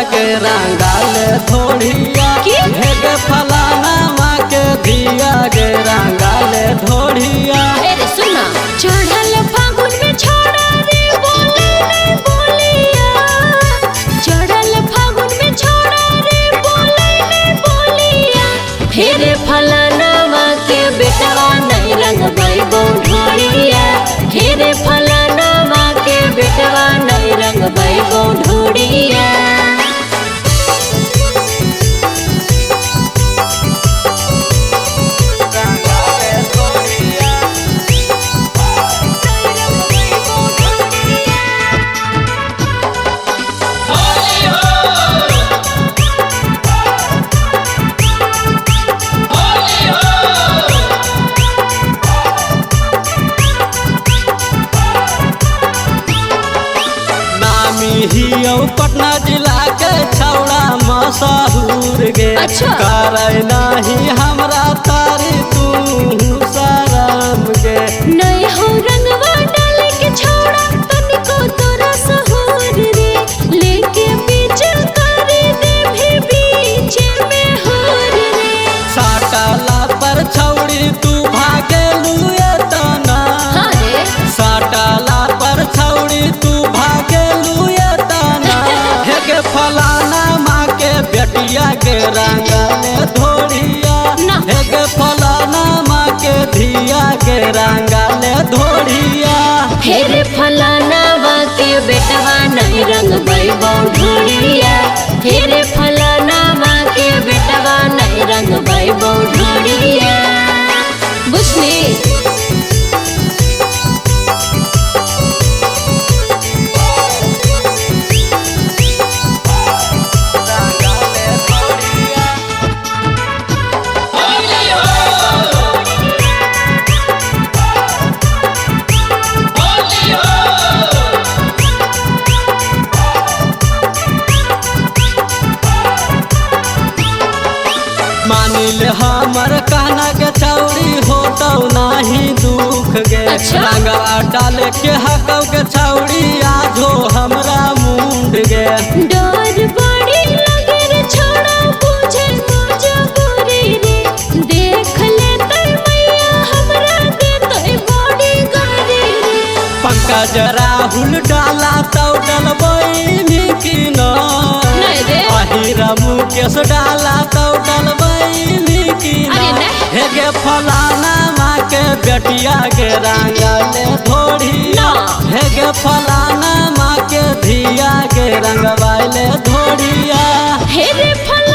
के रंगाल धोड़िया हेगे फलाना माँ के धिया के रंगाल धोड़िया। अरे सुना चढ़ल फागुन में छोड़ा रे बोले नहीं बोलिया, चढ़ल फागुन में छोड़ा रे बोले नहीं बोलिया। हेरे फलाना माँ के बेटवा नहीं रंग भाई ढोड़िया, हेरे फलाना माँ के बेटवा नहीं रंग भाई ढोड़िया। हियो पटना जिला के छौड़ा मशहूर गे। अच्छा। करे नहीं हमरा तारी तू शरम गे। नहीं हो रंगवा डाले के छौड़ा तनिको तोरा सहूर रे, लेके बीच करे दे भी बीच में होर रे। साटाला पर छौड़ी तू भागेलू तना, हाँ रे। साटाला पर छौड़ी तू भागेलू तना। हेगे फलाना माँ के बेटिया के रंगाल धोड़िया, हेगे फलाना माँ के धिया के रंगाल धोड़िया। हेरे फलाना माँ के बेटवा नहीं रंग भाई ढोड़िया, हेरे फलाना माँ के बेटवा नहीं रंग भाई ढोड़िया। बुझली? मानिल हमर कहना के छौड़ी होतौ नाही दुख गे। अच्छा। रंगवा डाले के हकौ के छौड़ी आजो हमरा मुंड गे। डर बड़ी लगे रे छोड़ा बुझे मजबूरी रे, देख लेते मैया हमरा देते बड़ी गारी रे। पंकज राहुल डाला तौ डलबई मिकिन, नहीं रे। अहिरा मुकेश डाला तौ डलबई मिकिन। अरे नहीं। हेगे फलाना माँ के बेटिया के रंगाल धोड़िया, हेगे फलाना माँ के धिया के रंगवाल धोड़िया। हेरे फल